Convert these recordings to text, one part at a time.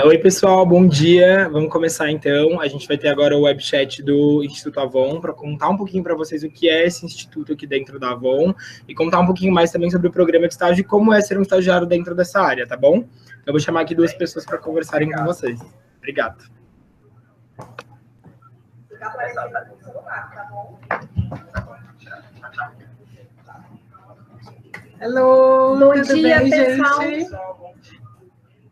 Oi, pessoal, bom dia. Vamos começar então. A gente vai ter agora o webchat do Instituto Avon para contar um pouquinho para vocês o que é esse instituto aqui dentro da Avon e contar um pouquinho mais também sobre o programa de estágio e como é ser um estagiário dentro dessa área, tá bom? Eu vou chamar aqui duas pessoas para conversarem com vocês. Obrigado. Hello, bom dia, bem, pessoal. Gente?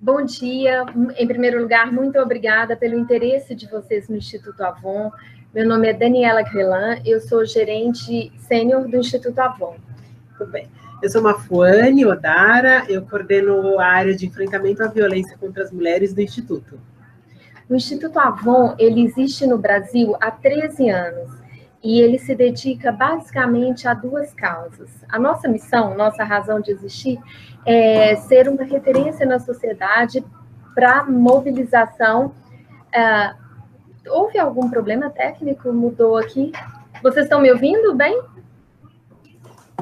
Bom dia. Em primeiro lugar, muito obrigada pelo interesse de vocês no Instituto Avon. Meu nome é Daniela Crelan, eu sou gerente sênior do Instituto Avon. Tudo bem. Eu sou Mafuane Odara, eu coordeno a área de enfrentamento à violência contra as mulheres do Instituto. O Instituto Avon, ele existe no Brasil há 13 anos e ele se dedica basicamente a duas causas. A nossa missão, nossa razão de existir é ser uma referência na sociedade para mobilização. Houve algum problema técnico? Mudou aqui? Vocês estão me ouvindo bem?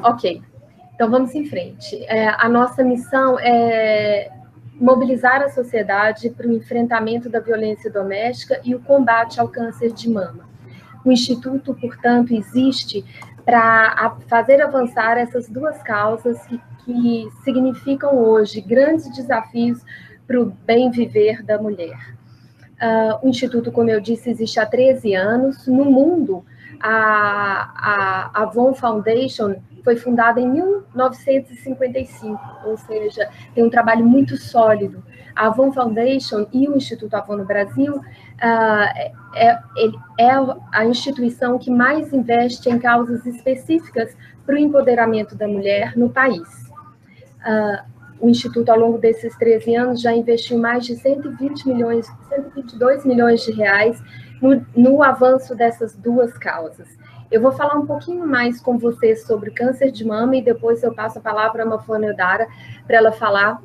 Ok, então vamos em frente. A nossa missão é mobilizar a sociedade para o enfrentamento da violência doméstica e o combate ao câncer de mama. O Instituto, portanto, existe para fazer avançar essas duas causas que significam hoje grandes desafios para o bem viver da mulher. O Instituto, como eu disse, existe há 13 anos. No mundo, a Avon Foundation foi fundada em 1955, ou seja, tem um trabalho muito sólido. A Avon Foundation e o Instituto Avon no Brasil é a instituição que mais investe em causas específicas para o empoderamento da mulher no país. O Instituto, ao longo desses 13 anos, já investiu mais de 122 milhões de reais no avanço dessas duas causas. Eu vou falar um pouquinho mais com vocês sobre câncer de mama e depois eu passo a palavra a Mafuane Odara para ela falar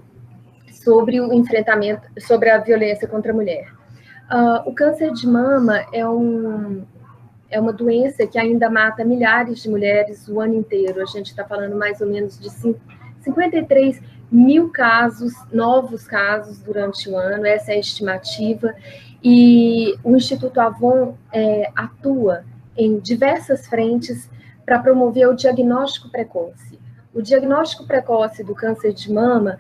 sobre o enfrentamento, sobre a violência contra a mulher. O câncer de mama é uma doença que ainda mata milhares de mulheres o ano inteiro. A gente está falando mais ou menos de 53 mil casos, novos casos durante o ano, essa é a estimativa. E o Instituto Avon atua em diversas frentes para promover o diagnóstico precoce. O diagnóstico precoce do câncer de mama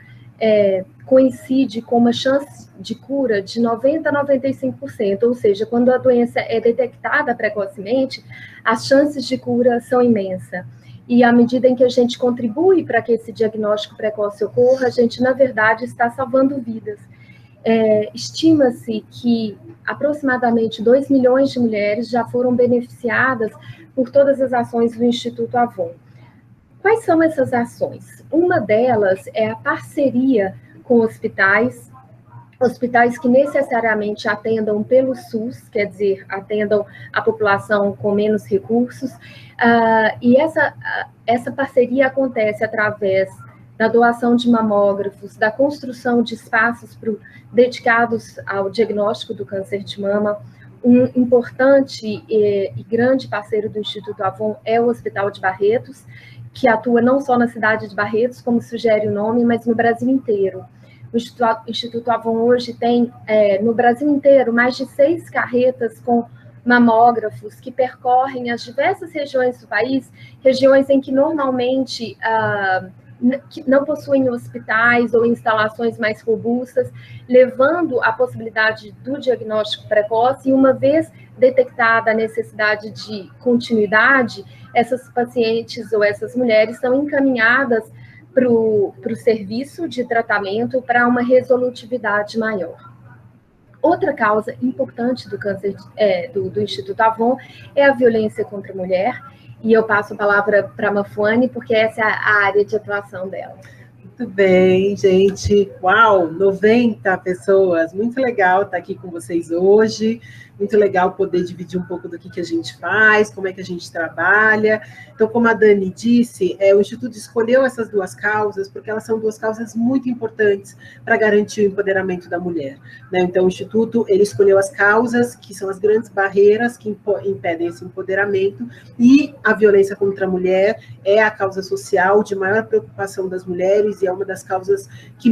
coincide com uma chance de cura de 90% a 95%, ou seja, quando a doença é detectada precocemente, as chances de cura são imensas. E à medida em que a gente contribui para que esse diagnóstico precoce ocorra, a gente, na verdade, está salvando vidas. Estima-se que aproximadamente 2 milhões de mulheres já foram beneficiadas por todas as ações do Instituto Avon. Quais são essas ações? Uma delas é a parceria com hospitais que necessariamente atendam pelo SUS, quer dizer, atendam a população com menos recursos, e essa parceria acontece através da doação de mamógrafos, da construção de espaços dedicados ao diagnóstico do câncer de mama. Um importante e grande parceiro do Instituto Avon é o Hospital de Barretos, que atua não só na cidade de Barretos, como sugere o nome, mas no Brasil inteiro. O Instituto Avon hoje tem, no Brasil inteiro, mais de 6 carretas com mamógrafos que percorrem as diversas regiões do país, regiões em que normalmente que não possuem hospitais ou instalações mais robustas, levando a possibilidade do diagnóstico precoce, e uma vez detectada a necessidade de continuidade, essas pacientes ou essas mulheres são encaminhadas para o serviço de tratamento para uma resolutividade maior. Outra causa importante do câncer do Instituto Avon é a violência contra a mulher, e eu passo a palavra para a Mafuane, porque essa é a área de atuação dela. Muito bem, gente. Uau, 90 pessoas. Muito legal estar aqui com vocês hoje. muito legal poder dividir um pouco do que a gente faz, como é que a gente trabalha. Então, como a Dani disse, o Instituto escolheu essas duas causas porque elas são duas causas muito importantes para garantir o empoderamento da mulher, né? Então, o Instituto, ele escolheu as causas que são as grandes barreiras que impedem esse empoderamento, e a violência contra a mulher é a causa social de maior preocupação das mulheres e é uma das causas que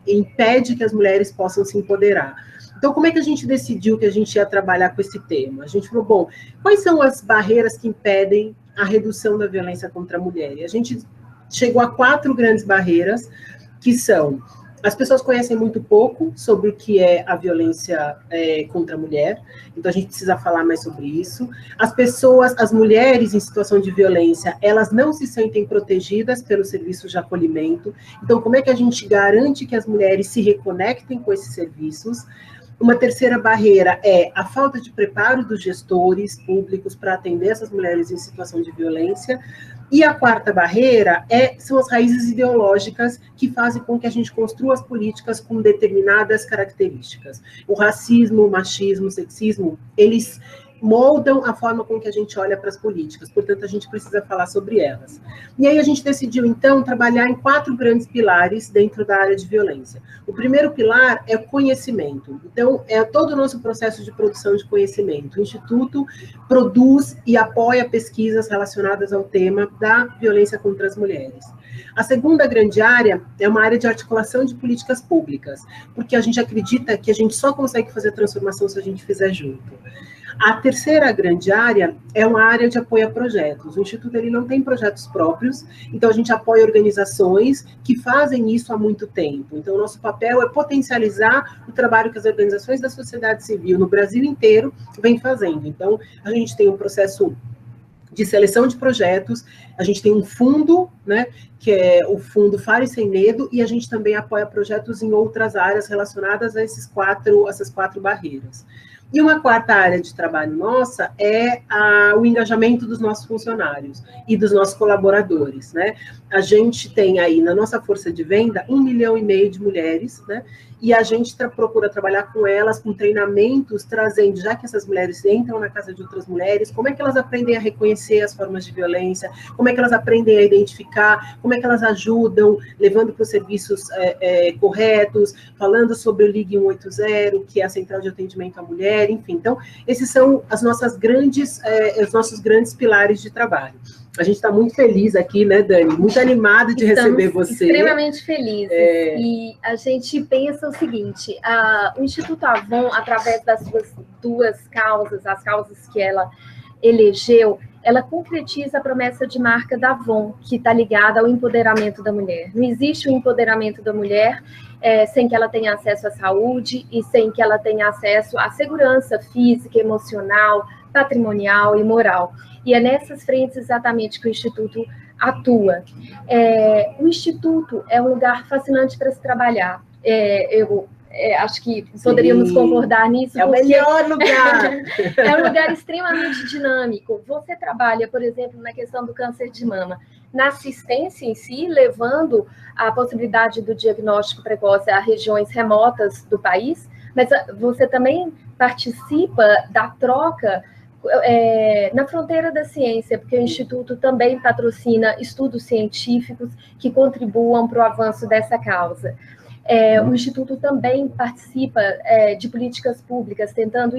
impede que as mulheres possam se empoderar. Então, como é que a gente decidiu que a gente ia trabalhar com esse tema? A gente falou, bom, quais são as barreiras que impedem a redução da violência contra a mulher? E a gente chegou a 4 grandes barreiras, que são: as pessoas conhecem muito pouco sobre o que é a violência contra a mulher, então a gente precisa falar mais sobre isso. As mulheres em situação de violência, elas não se sentem protegidas pelos serviços de acolhimento. Então, como é que a gente garante que as mulheres se reconectem com esses serviços? Uma terceira barreira é a falta de preparo dos gestores públicos para atender essas mulheres em situação de violência. E a quarta barreira são as raízes ideológicas que fazem com que a gente construa as políticas com determinadas características. O racismo, o machismo, o sexismo, eles moldam a forma com que a gente olha para as políticas, portanto, a gente precisa falar sobre elas. E aí a gente decidiu, então, trabalhar em 4 grandes pilares dentro da área de violência. O primeiro pilar é o conhecimento. Então, é todo o nosso processo de produção de conhecimento. O Instituto produz e apoia pesquisas relacionadas ao tema da violência contra as mulheres. A segunda grande área é uma área de articulação de políticas públicas, porque a gente acredita que a gente só consegue fazer transformação se a gente fizer junto. A terceira grande área é uma área de apoio a projetos. O Instituto, ele não tem projetos próprios, então a gente apoia organizações que fazem isso há muito tempo. Então, o nosso papel é potencializar o trabalho que as organizações da sociedade civil no Brasil inteiro vêm fazendo. Então, a gente tem um processo de seleção de projetos, a gente tem um fundo, né, que é o Fundo Fale Sem Medo, e a gente também apoia projetos em outras áreas relacionadas a essas 4 barreiras. E uma quarta área de trabalho nossa é o engajamento dos nossos funcionários e dos nossos colaboradores, né? A gente tem aí na nossa força de venda 1,5 milhão de mulheres, né? E a gente procura trabalhar com elas, com treinamentos, trazendo, já que essas mulheres entram na casa de outras mulheres, como é que elas aprendem a reconhecer as formas de violência, como é que elas aprendem a identificar, como é que elas ajudam, levando para os serviços corretos, falando sobre o Ligue 180, que é a Central de Atendimento à Mulher, enfim. Então, esses são os nossos grandes pilares de trabalho. A gente está muito feliz aqui, né, Dani? Muito animada de receber você. Extremamente felizes. E a gente pensa o seguinte, o Instituto Avon, através das suas 2 causas, as causas que ela elegeu, ela concretiza a promessa de marca da Avon, que está ligada ao empoderamento da mulher. Não existe o empoderamento da mulher sem que ela tenha acesso à saúde e sem que ela tenha acesso à segurança física, emocional, patrimonial e moral. E é nessas frentes exatamente que o Instituto atua. O Instituto é um lugar fascinante para se trabalhar. Acho que poderíamos concordar nisso. É o melhor lugar! É um lugar extremamente dinâmico. Você trabalha, por exemplo, na questão do câncer de mama, na assistência em si, levando a possibilidade do diagnóstico precoce a regiões remotas do país, mas você também participa da troca na fronteira da ciência, porque o Instituto também patrocina estudos científicos que contribuam para o avanço dessa causa. O Instituto também participa de políticas públicas, tentando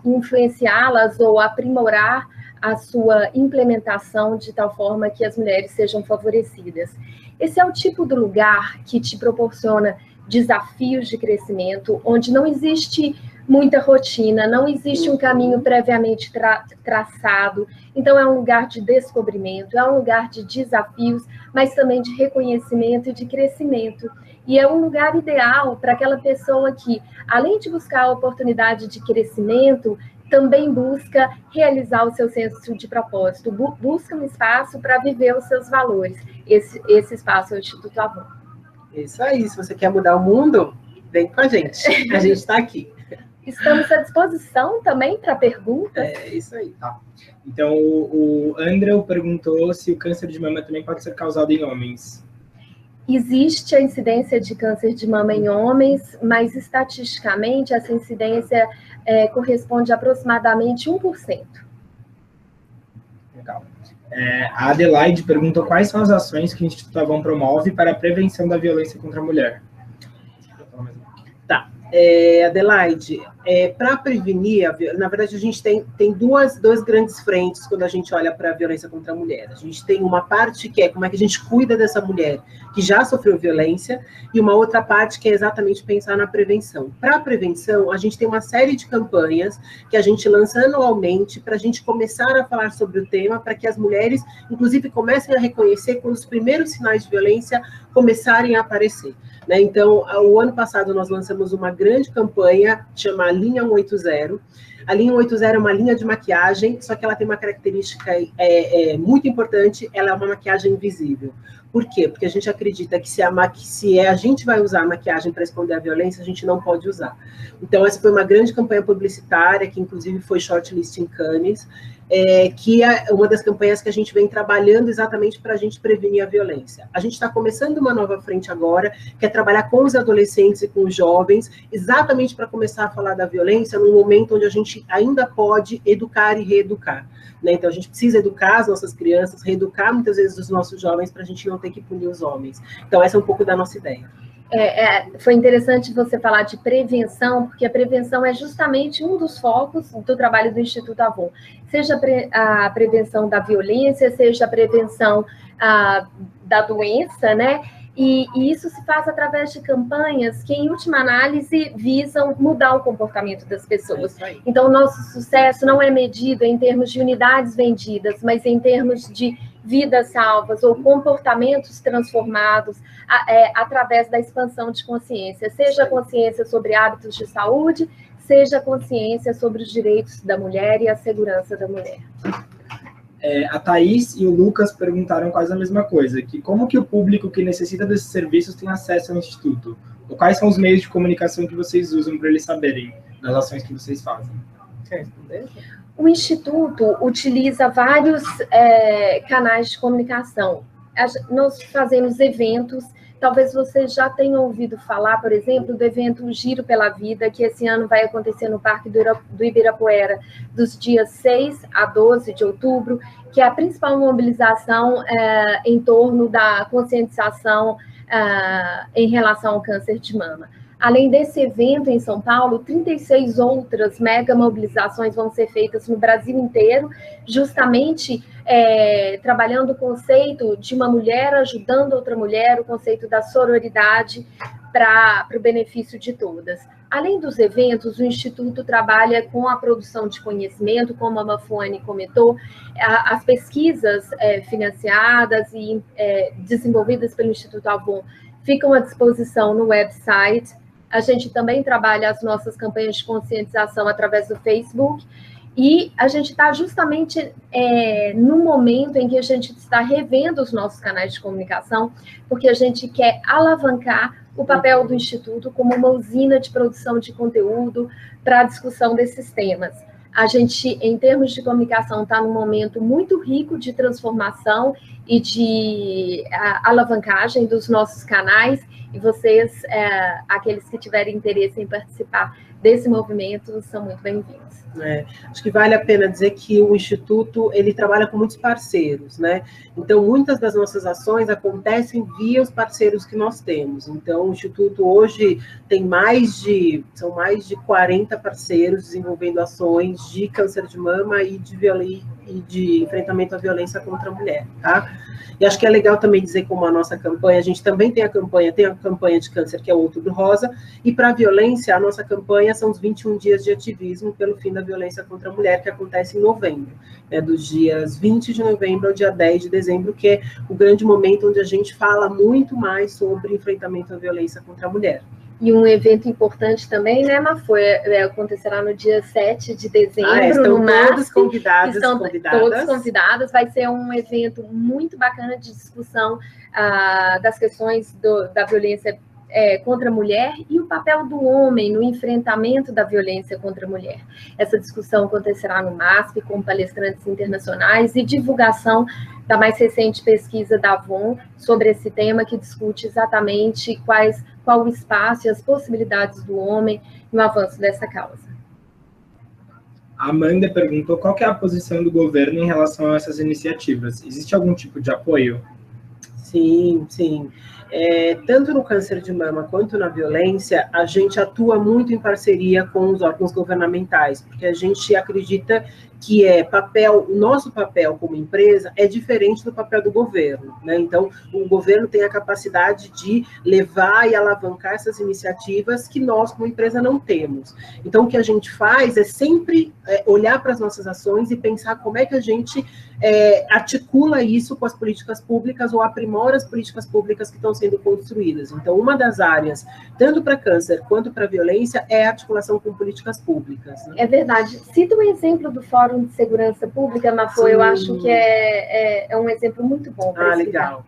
influenciá-las ou aprimorar a sua implementação de tal forma que as mulheres sejam favorecidas. Esse é o tipo de lugar que te proporciona desafios de crescimento, onde não existe muita rotina, não existe um caminho previamente traçado. Então, é um lugar de descobrimento, é um lugar de desafios, mas também de reconhecimento e de crescimento. E é um lugar ideal para aquela pessoa que, além de buscar a oportunidade de crescimento, também busca realizar o seu senso de propósito, busca um espaço para viver os seus valores. Esse espaço é o Instituto Avon. Isso aí, se você quer mudar o mundo, vem com a gente está aqui. Estamos à disposição também para perguntas. É isso aí. Tá. Então, o André perguntou se o câncer de mama também pode ser causado em homens. existe a incidência de câncer de mama em homens, mas estatisticamente essa incidência corresponde a aproximadamente 1%. Legal. A Adelaide perguntou quais são as ações que o Instituto Avon promove para a prevenção da violência contra a mulher. Tá. Adelaide, para prevenir, na verdade, a gente tem duas grandes frentes quando a gente olha para a violência contra a mulher. A gente tem uma parte que é como é que a gente cuida dessa mulher que já sofreu violência, e uma outra parte que é exatamente pensar na prevenção. Para a prevenção, a gente tem uma série de campanhas que a gente lança anualmente para a gente começar a falar sobre o tema, para que as mulheres, inclusive, comecem a reconhecer quando os primeiros sinais de violência começarem a aparecer. Né? Então, o ano passado nós lançamos uma grande campanha, chama Linha 180. A Linha 180 é uma linha de maquiagem, só que ela tem uma característica muito importante, ela é uma maquiagem invisível. Por quê? Porque a gente acredita que se a gente vai usar a maquiagem para esconder a violência, a gente não pode usar. Então, essa foi uma grande campanha publicitária, que inclusive foi shortlist em Cannes, que é uma das campanhas que a gente vem trabalhando exatamente para a gente prevenir a violência. A gente está começando uma nova frente agora, que é trabalhar com os adolescentes e com os jovens, exatamente para começar a falar da violência num momento onde a gente ainda pode educar e reeducar. Né? Então, a gente precisa educar as nossas crianças, reeducar muitas vezes os nossos jovens para a gente não ter que punir os homens. Então, essa é um pouco da nossa ideia. Foi interessante você falar de prevenção, porque a prevenção é justamente um dos focos do trabalho do Instituto Avon. Seja a prevenção da violência, seja a prevenção da doença, né? E isso se faz através de campanhas que, em última análise, visam mudar o comportamento das pessoas. Então, o nosso sucesso não é medido em termos de unidades vendidas, mas em termos de vidas salvas ou comportamentos transformados através da expansão de consciência, seja consciência sobre hábitos de saúde, seja consciência sobre os direitos da mulher e a segurança da mulher. A Thaís e o Lucas perguntaram quase a mesma coisa, que como que o público que necessita desses serviços tem acesso ao Instituto? Ou quais são os meios de comunicação que vocês usam para eles saberem das ações que vocês fazem? Quer responder? O Instituto utiliza vários canais de comunicação. Nós fazemos eventos, talvez vocês já tenham ouvido falar, por exemplo, do evento Giro pela Vida, que esse ano vai acontecer no Parque do Ibirapuera, dos dias 6 a 12 de outubro, que é a principal mobilização em torno da conscientização em relação ao câncer de mama. Além desse evento em São Paulo, 36 outras mega mobilizações vão ser feitas no Brasil inteiro, justamente trabalhando o conceito de uma mulher ajudando outra mulher, o conceito da sororidade para o benefício de todas. Além dos eventos, o Instituto trabalha com a produção de conhecimento, como a Mafone comentou, as pesquisas financiadas e desenvolvidas pelo Instituto Avon ficam à disposição no website. A gente também trabalha as nossas campanhas de conscientização através do Facebook, e a gente está justamente no momento em que a gente está revendo os nossos canais de comunicação, porque a gente quer alavancar o papel do Instituto como uma usina de produção de conteúdo para a discussão desses temas. A gente, em termos de comunicação, está num momento muito rico de transformação e de alavancagem dos nossos canais, e vocês, aqueles que tiverem interesse em participar desse movimento, são muito bem-vindos. Acho que vale a pena dizer que o Instituto, ele trabalha com muitos parceiros, né? Então, muitas das nossas ações acontecem via os parceiros que nós temos. Então, o Instituto hoje tem são mais de 40 parceiros desenvolvendo ações de câncer de mama e de enfrentamento à violência contra a mulher, tá? E acho que é legal também dizer como a nossa campanha, a gente também tem a campanha de câncer, que é o Outubro Rosa, e para a violência, a nossa campanha são os 21 dias de ativismo pelo fim da violência contra a mulher, que acontece em novembro, dos dias 20 de novembro ao dia 10 de dezembro, que é o grande momento onde a gente fala muito mais sobre enfrentamento à violência contra a mulher. E um evento importante também, né, Mafô, acontecerá no dia 7 de dezembro, estão no MASP. Todos convidados, estão todos convidados. Vai ser um evento muito bacana de discussão das questões da violência contra a mulher e o papel do homem no enfrentamento da violência contra a mulher. Essa discussão acontecerá no MASP, com palestrantes internacionais e divulgação da mais recente pesquisa da Avon sobre esse tema, que discute exatamente qual o espaço e as possibilidades do homem no avanço dessa causa. A Amanda perguntou qual que é a posição do governo em relação a essas iniciativas. Existe algum tipo de apoio? Sim, sim. Tanto no câncer de mama quanto na violência, a gente atua muito em parceria com os órgãos governamentais, porque a gente acredita que o nosso papel como empresa é diferente do papel do governo, né? Então, o governo tem a capacidade de levar e alavancar essas iniciativas que nós, como empresa, não temos. Então, o que a gente faz é sempre olhar para as nossas ações e pensar como é que a gente articula isso com as políticas públicas ou aprimora as políticas públicas que estão sendo construídas. Então, uma das áreas, tanto para câncer quanto para violência, é a articulação com políticas públicas, né? É verdade. Cita um exemplo do Fórum de Segurança Pública, Mafô, eu acho que é um exemplo muito bom para legal.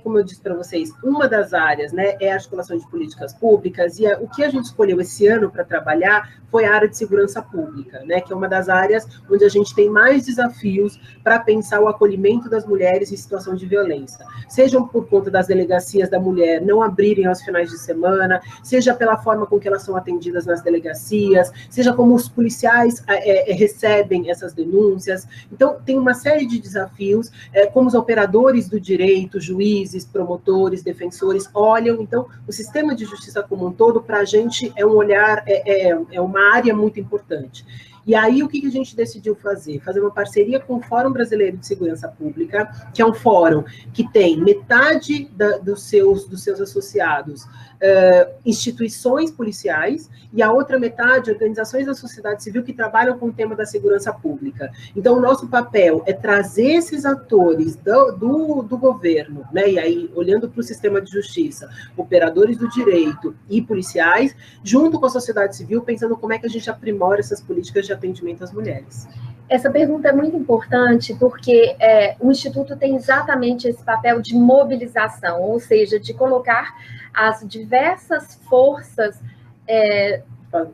Como eu disse para vocês, uma das áreas, né, é a articulação de políticas públicas, e o que a gente escolheu esse ano para trabalhar foi a área de segurança pública, né, que é uma das áreas onde a gente tem mais desafios para pensar o acolhimento das mulheres em situação de violência, sejam por conta das delegacias da mulher não abrirem aos finais de semana, seja pela forma com que elas são atendidas nas delegacias, seja como os policiais recebem essas denúncias. Então, tem uma série de desafios, como os operadores do direito, juízes, promotores, defensores, olham. Então, o sistema de justiça como um todo, para a gente, é um olhar, é uma área muito importante. E aí, o que a gente decidiu fazer? Fazer uma parceria com o Fórum Brasileiro de Segurança Pública, que é um fórum que tem metade dos seus associados instituições policiais, e a outra metade, organizações da sociedade civil que trabalham com o tema da segurança pública. Então, o nosso papel é trazer esses atores do governo, né, e aí, olhando para o sistema de justiça, operadores do direito e policiais, junto com a sociedade civil, pensando como é que a gente aprimora essas políticas de atendimento às mulheres. Essa pergunta é muito importante, porque o Instituto tem exatamente esse papel de mobilização, ou seja, de colocar as diversas forças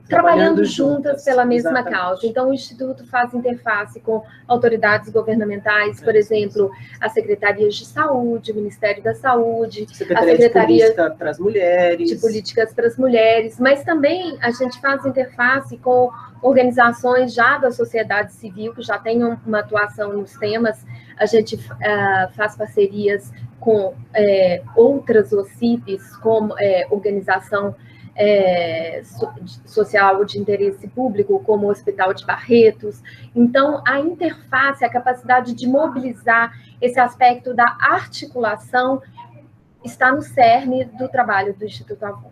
trabalhando juntas pela mesma causa. Então, o Instituto faz interface com autoridades governamentais, por exemplo, as secretarias de saúde, o Ministério da Saúde, a Secretaria de Política para as Mulheres. De Políticas para as Mulheres, mas também a gente faz interface com organizações já da sociedade civil, que já têm uma atuação nos temas. A gente faz parcerias com outras OCIPs, como organização social de interesse público, como o Hospital de Barretos. Então, a interface, a capacidade de mobilizar esse aspecto da articulação está no cerne do trabalho do Instituto Avon.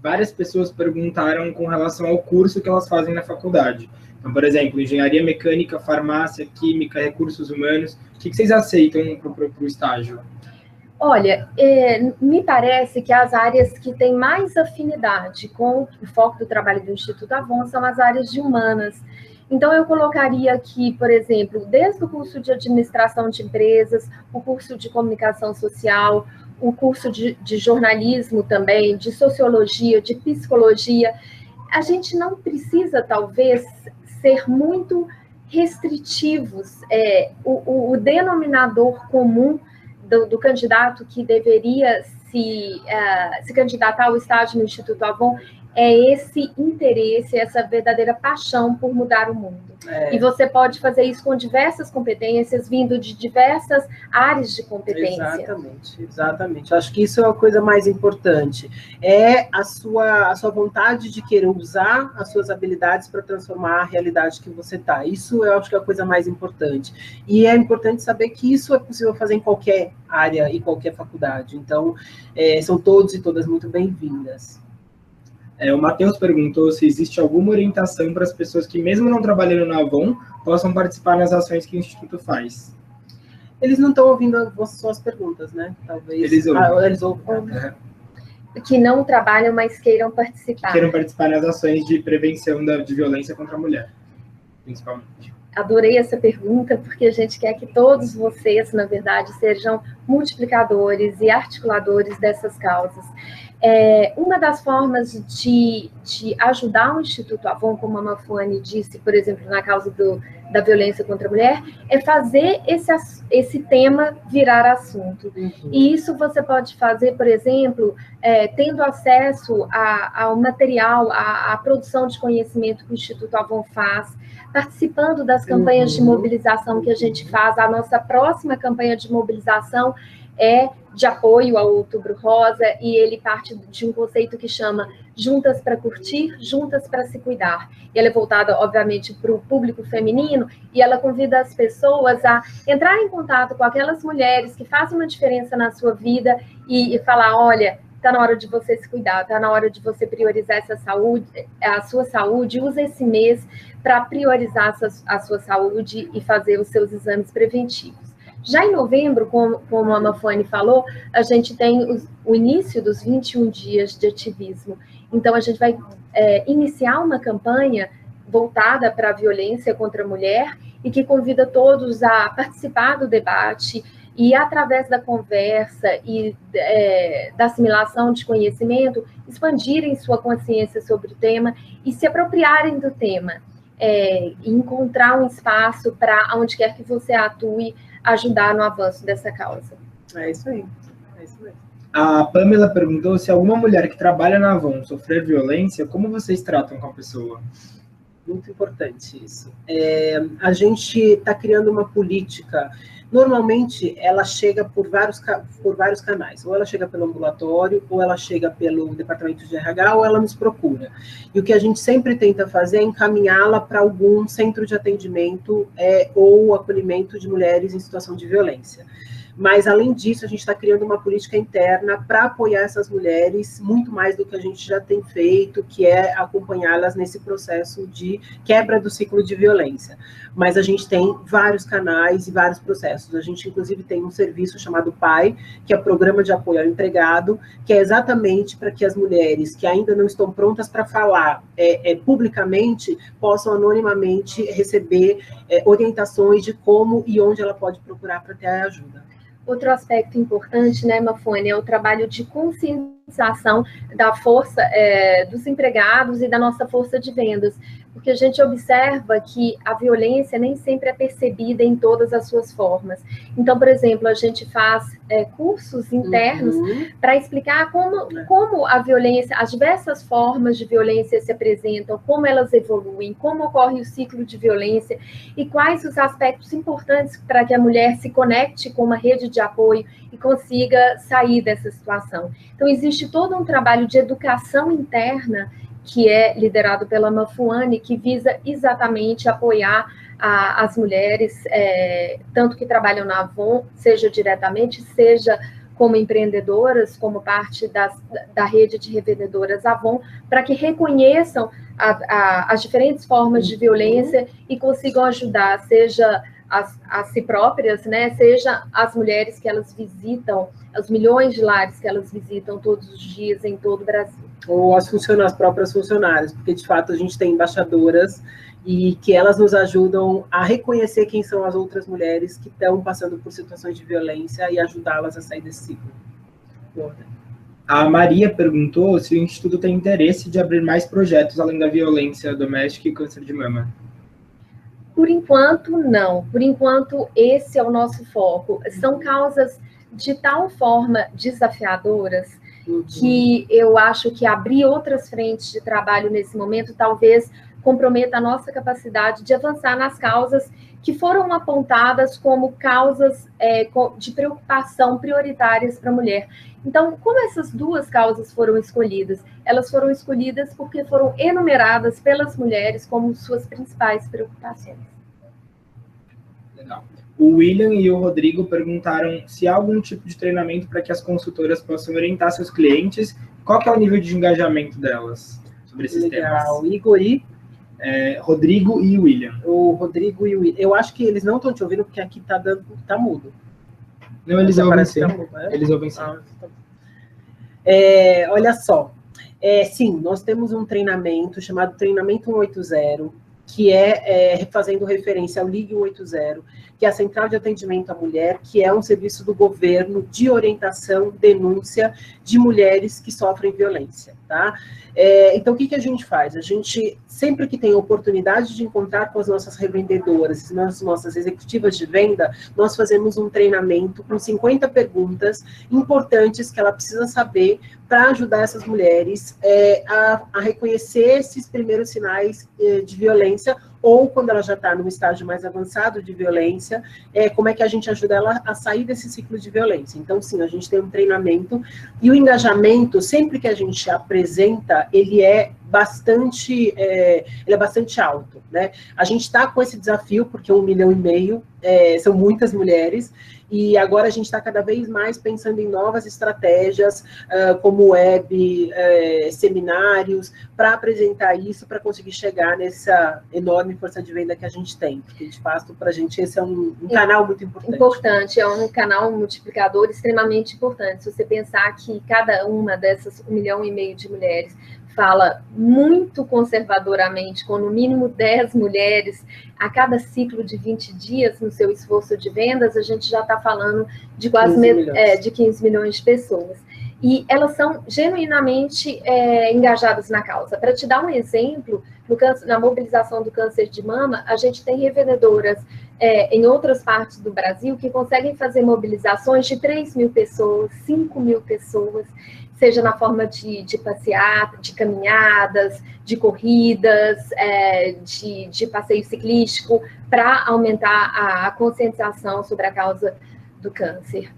Várias pessoas perguntaram com relação ao curso que elas fazem na faculdade. Então, por exemplo, engenharia mecânica, farmácia, química, recursos humanos. O que vocês aceitam para o estágio? Olha, me parece que as áreas que têm mais afinidade com o foco do trabalho do Instituto Avon são as áreas de humanas. Então, eu colocaria aqui, por exemplo, desde o curso de administração de empresas, o curso de comunicação social, o curso de jornalismo também, de sociologia, de psicologia. A gente não precisa, talvez, ser muito restritivos. O denominador comum do candidato que deveria se candidatar ao estágio no Instituto Avon é esse interesse, essa verdadeira paixão por mudar o mundo. E você pode fazer isso com diversas competências, vindo de diversas áreas de competência. Exatamente. Acho que isso é a coisa mais importante. É a sua vontade de querer usar as suas habilidades para transformar a realidade que você está. Isso eu acho que é a coisa mais importante. E é importante saber que isso é possível fazer em qualquer área e qualquer faculdade. Então, são todos e todas muito bem-vindas. O Matheus perguntou se existe alguma orientação para as pessoas que, mesmo não trabalhando na Avon, possam participar nas ações que o Instituto faz. Eles não estão ouvindo as suas perguntas, né? Talvez. Eles ouvem. Eles ouvem. Que não trabalham, mas queiram participar. Queiram participar nas ações de prevenção de violência contra a mulher, principalmente. adorei essa pergunta, porque a gente quer que todos vocês, na verdade, sejam multiplicadores e articuladores dessas causas. Uma das formas de ajudar o Instituto Avon, como a Mafuane disse, por exemplo, na causa da violência contra a mulher, é fazer esse tema virar assunto. E isso você pode fazer, por exemplo, tendo acesso ao material, à produção de conhecimento que o Instituto Avon faz, participando das campanhas de mobilização que a gente faz. A nossa próxima campanha de mobilização é de apoio ao Outubro Rosa, e ele parte de um conceito que chama Juntas para Curtir, Juntas para Se Cuidar. E ela é voltada, obviamente, para o público feminino, e ela convida as pessoas a entrar em contato com aquelas mulheres que fazem uma diferença na sua vida e falar, olha, está na hora de você se cuidar, está na hora de você priorizar a sua saúde, usa esse mês para priorizar a sua saúde e fazer os seus exames preventivos. Já em novembro, como a Mafuane falou, a gente tem o início dos 21 dias de ativismo. Então, a gente vai iniciar uma campanha voltada para a violência contra a mulher e que convida todos a participar do debate e, através da conversa e da assimilação de conhecimento, expandirem sua consciência sobre o tema e se apropriarem do tema. E encontrar um espaço para, onde quer que você atue, ajudar no avanço dessa causa. É isso aí. É isso mesmo. A Pamela perguntou se alguma mulher que trabalha na Avon sofrer violência, como vocês tratam com a pessoa? Muito importante isso. A gente está criando uma política. Normalmente, ela chega por vários canais. Ou ela chega pelo ambulatório, ou ela chega pelo departamento de RH, ou ela nos procura. E o que a gente sempre tenta fazer é encaminhá-la para algum centro de atendimento ou acolhimento de mulheres em situação de violência. Mas, além disso, a gente está criando uma política interna para apoiar essas mulheres, muito mais do que a gente já tem feito, que é acompanhá-las nesse processo de quebra do ciclo de violência. Mas a gente tem vários canais e vários processos. A gente, inclusive, tem um serviço chamado PAI, que é Programa de Apoio ao Empregado, que é exatamente para que as mulheres que ainda não estão prontas para falar publicamente, possam anonimamente receber orientações de como e onde ela pode procurar para ter ajuda. Outro aspecto importante, né, Mafuane, é o trabalho de conscientização da força dos empregados e da nossa força de vendas, porque a gente observa que a violência nem sempre é percebida em todas as suas formas. Então, por exemplo, a gente faz cursos internos para explicar como a violência, as diversas formas de violência se apresentam, como elas evoluem, como ocorre o ciclo de violência e quais os aspectos importantes para que a mulher se conecte com uma rede de apoio e consiga sair dessa situação. Então, existe todo um trabalho de educação interna que é liderado pela Mafuane, que visa exatamente apoiar as mulheres, tanto que trabalham na Avon, seja diretamente, seja como empreendedoras, como parte da rede de revendedoras Avon, para que reconheçam as diferentes formas de violência e consigam ajudar, seja a si próprias, né, seja as mulheres que elas visitam, os milhões de lares que elas visitam todos os dias em todo o Brasil. Ou as próprias funcionárias, porque de fato a gente tem embaixadoras e que elas nos ajudam a reconhecer quem são as outras mulheres que estão passando por situações de violência e ajudá-las a sair desse ciclo. A Maria perguntou se o Instituto tem interesse de abrir mais projetos além da violência doméstica e câncer de mama. Por enquanto, não. Por enquanto, esse é o nosso foco. São causas de tal forma desafiadoras que eu acho que abrir outras frentes de trabalho nesse momento talvez comprometa a nossa capacidade de avançar nas causas que foram apontadas como causas de preocupação prioritárias para a mulher. Então, como essas duas causas foram escolhidas? Elas foram escolhidas porque foram enumeradas pelas mulheres como suas principais preocupações. Legal. O William e o Rodrigo perguntaram se há algum tipo de treinamento para que as consultoras possam orientar seus clientes. Qual que é o nível de engajamento delas sobre esses temas? Igor e... Rodrigo e William. O Rodrigo e o William. Eu acho que eles não estão te ouvindo porque aqui tá mudo. Não, eles ouvem sim. Tá mudo, Eles ouvem sim. Olha só. Sim, nós temos um treinamento chamado Treinamento 180, que é fazendo referência ao Ligue 180, que é a Central de Atendimento à Mulher, que é um serviço do governo de orientação, denúncia de mulheres que sofrem violência, tá? Então, o que a gente faz? A gente, sempre que tem oportunidade de encontrar com as nossas revendedoras, as nossas executivas de venda, nós fazemos um treinamento com 50 perguntas importantes que ela precisa saber para ajudar essas mulheres a reconhecer esses primeiros sinais de violência, ou quando ela já está num estágio mais avançado de violência, como é que a gente ajuda ela a sair desse ciclo de violência. Então, sim, a gente tem um treinamento, e o engajamento, sempre que a gente apresenta, ele é bastante alto, né? A gente está com esse desafio, porque 1,5 milhão são muitas mulheres, e agora a gente está cada vez mais pensando em novas estratégias, como web, seminários, para apresentar isso, para conseguir chegar nessa enorme força de venda que a gente tem, porque, de fato, para a gente esse é um canal muito importante. É um canal multiplicador extremamente importante. Se você pensar que cada uma dessas 1,5 milhão de mulheres fala muito conservadoramente, com no mínimo 10 mulheres a cada ciclo de 20 dias no seu esforço de vendas, a gente já está falando de quase 15 milhões de pessoas. E elas são genuinamente engajadas na causa. Para te dar um exemplo, na mobilização do câncer de mama, a gente tem revendedoras em outras partes do Brasil que conseguem fazer mobilizações de 3.000 pessoas, 5.000 pessoas, seja na forma de passeata, de caminhadas, de corridas, de passeio ciclístico, para aumentar a conscientização sobre a causa do câncer.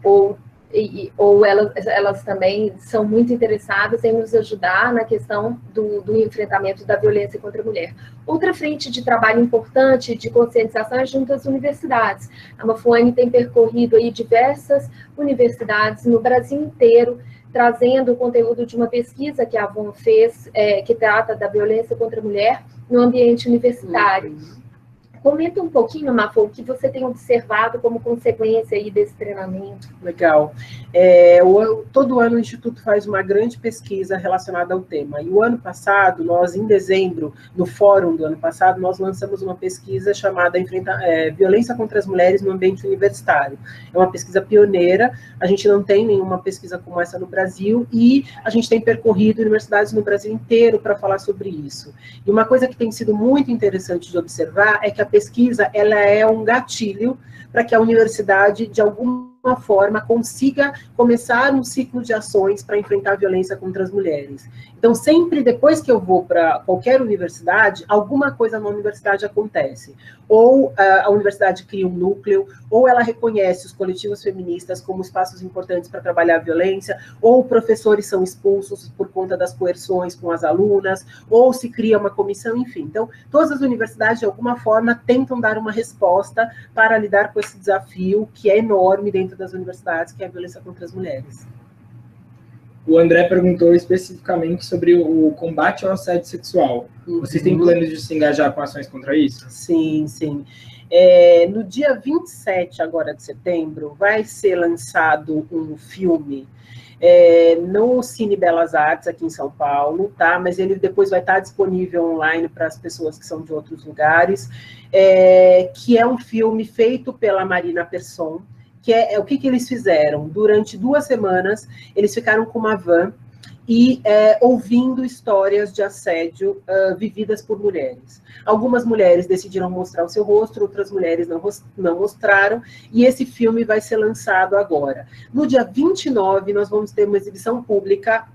Ou elas também são muito interessadas em nos ajudar na questão do enfrentamento da violência contra a mulher. Outra frente de trabalho importante de conscientização é junto às universidades. A Mafuane tem percorrido aí diversas universidades no Brasil inteiro, trazendo o conteúdo de uma pesquisa que a Avon fez, que trata da violência contra a mulher no ambiente universitário. Comenta um pouquinho, Mafô, o que você tem observado como consequência aí desse treinamento. Legal. Todo ano o Instituto faz uma grande pesquisa relacionada ao tema. E o ano passado, nós, em dezembro, no fórum do ano passado, nós lançamos uma pesquisa chamada Violência contra as Mulheres no Ambiente Universitário. É uma pesquisa pioneira, a gente não tem nenhuma pesquisa como essa no Brasil, e a gente tem percorrido universidades no Brasil inteiro para falar sobre isso. E uma coisa que tem sido muito interessante de observar é que a pesquisa, ela é um gatilho para que a universidade, de alguma forma, consiga começar um ciclo de ações para enfrentar a violência contra as mulheres. Então, sempre depois que eu vou para qualquer universidade, alguma coisa na universidade acontece. Ou a universidade cria um núcleo, ou ela reconhece os coletivos feministas como espaços importantes para trabalhar a violência, ou professores são expulsos por conta das coerções com as alunas, ou se cria uma comissão, enfim. Então, todas as universidades, de alguma forma, tentam dar uma resposta para lidar com esse desafio que é enorme dentro das universidades, que é a violência contra as mulheres. O André perguntou especificamente sobre o combate ao assédio sexual. Vocês têm planos de se engajar com ações contra isso? Sim, sim. No dia 27 agora de setembro, vai ser lançado um filme no Cine Belas Artes, aqui em São Paulo, tá? Mas ele depois vai estar disponível online para as pessoas que são de outros lugares, que é um filme feito pela Marina Persson, que o que eles fizeram? Durante 2 semanas, eles ficaram com uma van e ouvindo histórias de assédio vividas por mulheres. Algumas mulheres decidiram mostrar o seu rosto, outras mulheres não mostraram, e esse filme vai ser lançado agora. No dia 29, nós vamos ter uma exibição pública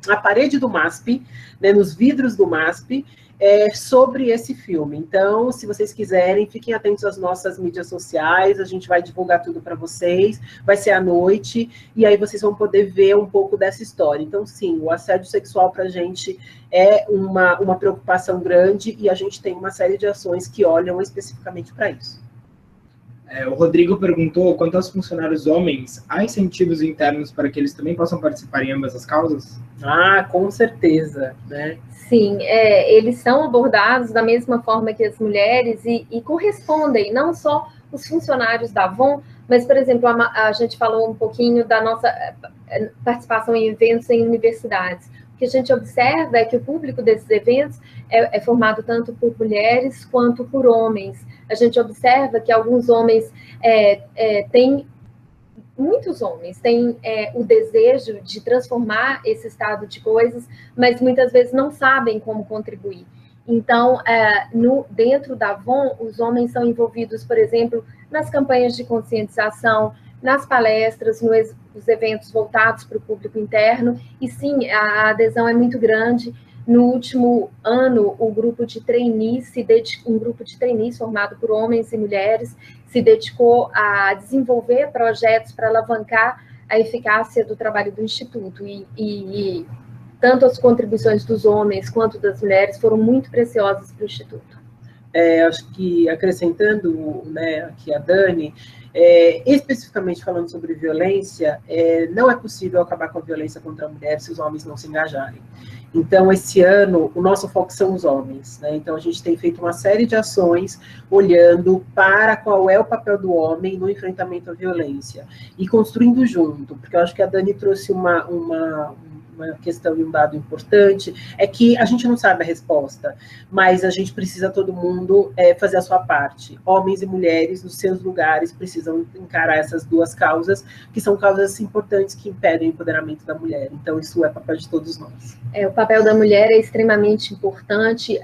na parede do MASP, né, nos vidros do MASP, sobre esse filme. Então, se vocês quiserem, fiquem atentos às nossas mídias sociais, a gente vai divulgar tudo para vocês, vai ser à noite, e aí vocês vão poder ver um pouco dessa história. Então, sim, o assédio sexual para a gente é uma preocupação grande, e a gente tem uma série de ações que olham especificamente para isso. O Rodrigo perguntou, quanto aos funcionários homens, há incentivos internos para que eles também possam participar em ambas as causas? Com certeza, né? Sim, eles são abordados da mesma forma que as mulheres e correspondem, não só os funcionários da Avon, mas, por exemplo, a gente falou um pouquinho da nossa participação em eventos em universidades. O que a gente observa é que o público desses eventos é formado tanto por mulheres quanto por homens. A gente observa que alguns homens muitos homens têm o desejo de transformar esse estado de coisas, mas muitas vezes não sabem como contribuir. Então, dentro da Avon, os homens são envolvidos, por exemplo, nas campanhas de conscientização, nas palestras, nos eventos voltados para o público interno, e sim, a adesão é muito grande. No último ano, o grupo de trainees, um grupo de trainees formado por homens e mulheres, se dedicou a desenvolver projetos para alavancar a eficácia do trabalho do Instituto. E tanto as contribuições dos homens quanto das mulheres foram muito preciosas para o Instituto. Acho que, acrescentando, né, aqui a Dani, especificamente falando sobre violência, não é possível acabar com a violência contra a mulher se os homens não se engajarem. Então, esse ano, o nosso foco são os homens, né? Então, a gente tem feito uma série de ações olhando para qual é o papel do homem no enfrentamento à violência e construindo junto, porque eu acho que a Dani trouxe uma questão e um dado importante, é que a gente não sabe a resposta, mas a gente precisa, todo mundo, fazer a sua parte. Homens e mulheres, nos seus lugares, precisam encarar essas duas causas, que são causas importantes que impedem o empoderamento da mulher. Então, isso é papel de todos nós. O papel da mulher é extremamente importante,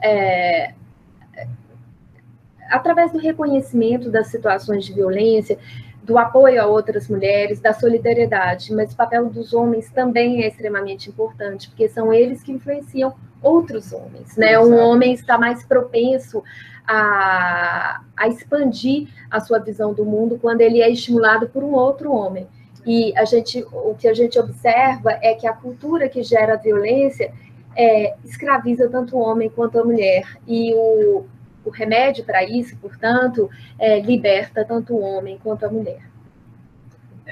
através do reconhecimento das situações de violência, do apoio a outras mulheres, da solidariedade, mas o papel dos homens também é extremamente importante, porque são eles que influenciam outros homens, né? Um homem está mais propenso a expandir a sua visão do mundo quando ele é estimulado por um outro homem. E o que a gente observa é que a cultura que gera a violência escraviza tanto o homem quanto a mulher, e o remédio para isso, portanto, liberta tanto o homem quanto a mulher.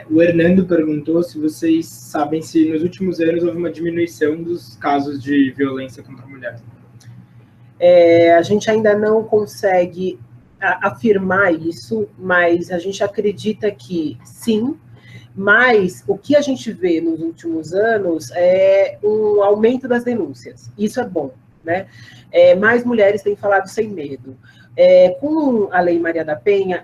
O Hernando perguntou se vocês sabem se nos últimos anos houve uma diminuição dos casos de violência contra a mulher. A gente ainda não consegue afirmar isso, mas a gente acredita que sim, mas o que a gente vê nos últimos anos é um aumento das denúncias. Isso é bom, né? Mais mulheres têm falado sem medo. Com a Lei Maria da Penha,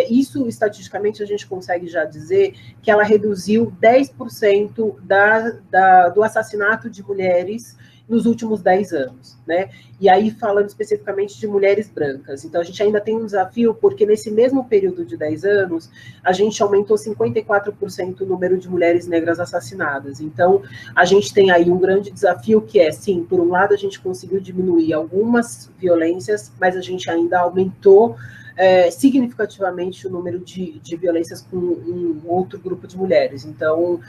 isso estatisticamente a gente consegue já dizer que ela reduziu 10% do assassinato de mulheres nos últimos 10 anos, né? E aí falando especificamente de mulheres brancas. Então a gente ainda tem um desafio, porque nesse mesmo período de 10 anos, a gente aumentou 54% o número de mulheres negras assassinadas. Então a gente tem aí um grande desafio que sim, por um lado a gente conseguiu diminuir algumas violências, mas a gente ainda aumentou significativamente o número de violências com um outro grupo de mulheres. Então,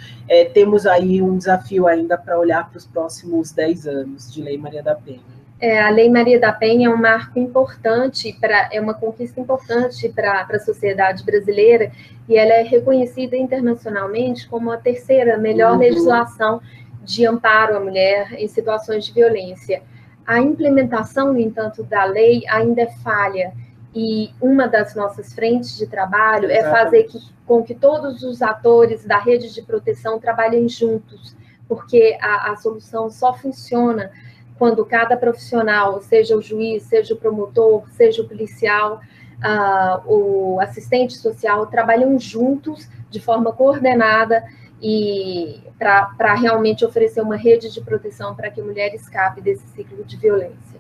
temos aí um desafio ainda para olhar para os próximos 10 anos de Lei Maria da Penha. A Lei Maria da Penha é um marco importante, é uma conquista importante para a sociedade brasileira, e ela é reconhecida internacionalmente como a terceira melhor legislação de amparo à mulher em situações de violência. A implementação, no entanto, da lei ainda é falha, e uma das nossas frentes de trabalho é fazer com que todos os atores da rede de proteção trabalhem juntos, porque a solução só funciona quando cada profissional, seja o juiz, seja o promotor, seja o policial, o assistente social, trabalham juntos de forma coordenada e para realmente oferecer uma rede de proteção para que a mulher escape desse ciclo de violência.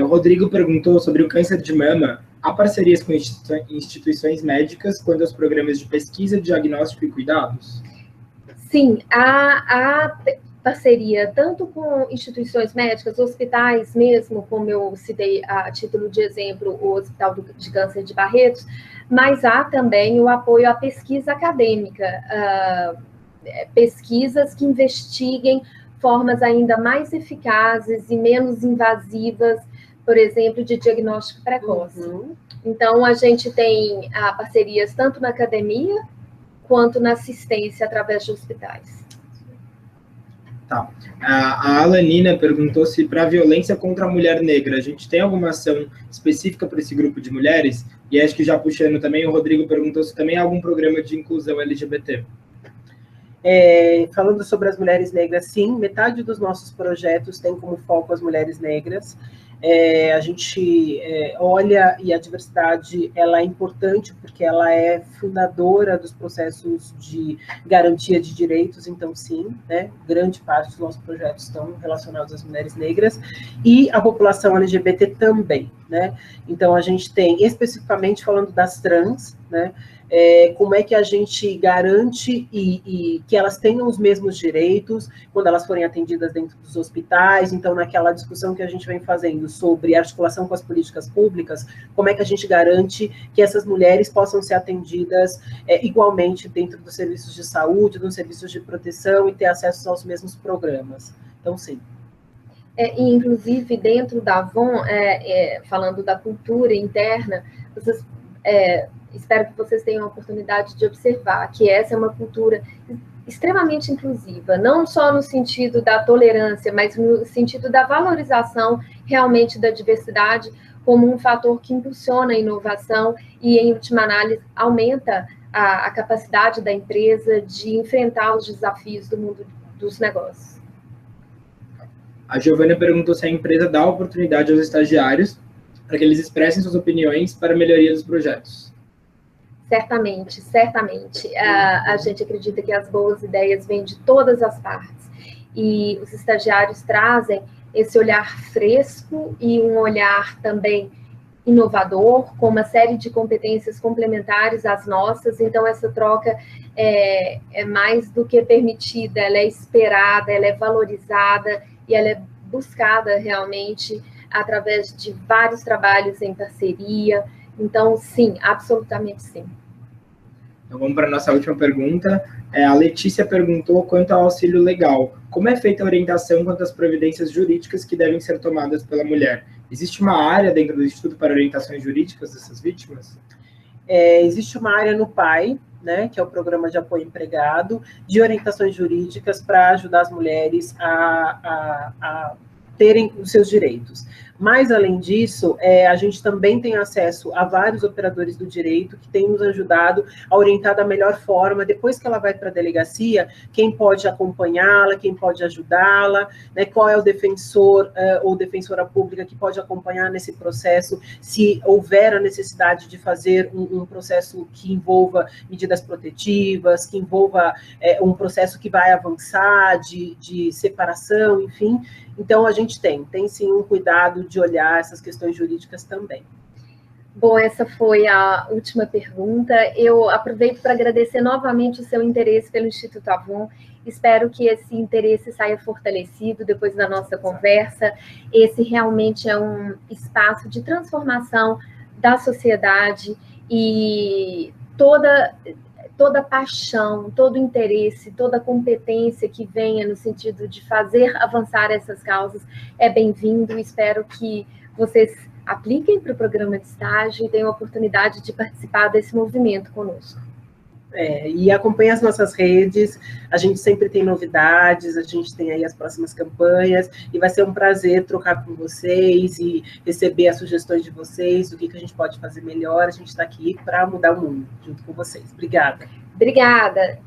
O Rodrigo perguntou sobre o câncer de mama. Há parcerias com instituições médicas quando aos programas de pesquisa, diagnóstico e cuidados? Sim, há parceria tanto com instituições médicas, hospitais mesmo, como eu citei a título de exemplo, o Hospital de Câncer de Barretos, mas há também o apoio à pesquisa acadêmica, pesquisas que investiguem formas ainda mais eficazes e menos invasivas, por exemplo, de diagnóstico precoce. Então, a gente tem parcerias tanto na academia quanto na assistência através de hospitais. Tá. A Alanina perguntou se para a violência contra a mulher negra, a gente tem alguma ação específica para esse grupo de mulheres? E acho que já puxando também, o Rodrigo perguntou se também há algum programa de inclusão LGBT. Falando sobre as mulheres negras, sim, metade dos nossos projetos tem como foco as mulheres negras. A gente olha, e a diversidade ela é importante porque ela é fundadora dos processos de garantia de direitos, então sim, né, grande parte dos nossos projetos estão relacionados às mulheres negras e a população LGBT também, né? Então a gente tem, especificamente falando das trans, né, como é que a gente garante e que elas tenham os mesmos direitos quando elas forem atendidas dentro dos hospitais. Então, naquela discussão que a gente vem fazendo sobre articulação com as políticas públicas, como é que a gente garante que essas mulheres possam ser atendidas igualmente dentro dos serviços de saúde, dos serviços de proteção e ter acesso aos mesmos programas. Então, sim. E, inclusive, dentro da Avon, falando da cultura interna, vocês... espero que vocês tenham a oportunidade de observar que essa é uma cultura extremamente inclusiva, não só no sentido da tolerância, mas no sentido da valorização realmente da diversidade como um fator que impulsiona a inovação e, em última análise, aumenta a capacidade da empresa de enfrentar os desafios do mundo dos negócios. A Giovana perguntou se a empresa dá oportunidade aos estagiários para que eles expressem suas opiniões para a melhoria dos projetos. Certamente, certamente. A gente acredita que as boas ideias vêm de todas as partes. E os estagiários trazem esse olhar fresco e um olhar também inovador, com uma série de competências complementares às nossas. Então, essa troca é mais do que permitida, ela é esperada, ela é valorizada e ela é buscada realmente através de vários trabalhos em parceria. Então, sim, absolutamente sim. Então, vamos para a nossa última pergunta. A Letícia perguntou quanto ao auxílio legal. Como é feita a orientação quanto às providências jurídicas que devem ser tomadas pela mulher? Existe uma área dentro do Instituto para orientações jurídicas dessas vítimas? Existe uma área no PAI, né, que é o Programa de Apoio Empregado, de orientações jurídicas para ajudar as mulheres a terem os seus direitos. Mas, além disso, a gente também tem acesso a vários operadores do direito que têm nos ajudado a orientar da melhor forma, depois que ela vai para a delegacia, quem pode acompanhá-la, quem pode ajudá-la, né, qual é o defensor ou defensora pública que pode acompanhar nesse processo, se houver a necessidade de fazer um processo que envolva medidas protetivas, que envolva um processo que vai avançar, de separação, enfim. Então, a gente tem sim um cuidado de olhar essas questões jurídicas também. Bom, essa foi a última pergunta. Eu aproveito para agradecer novamente o seu interesse pelo Instituto Avon. Espero que esse interesse saia fortalecido depois da nossa conversa. Esse realmente é um espaço de transformação da sociedade e toda paixão, todo interesse, toda competência que venha no sentido de fazer avançar essas causas é bem-vindo. Espero que vocês apliquem para o programa de estágio e tenham a oportunidade de participar desse movimento conosco. E acompanhe as nossas redes, a gente sempre tem novidades, a gente tem aí as próximas campanhas, e vai ser um prazer trocar com vocês e receber as sugestões de vocês, o que a gente pode fazer melhor. A gente está aqui para mudar o mundo, junto com vocês. Obrigada. Obrigada.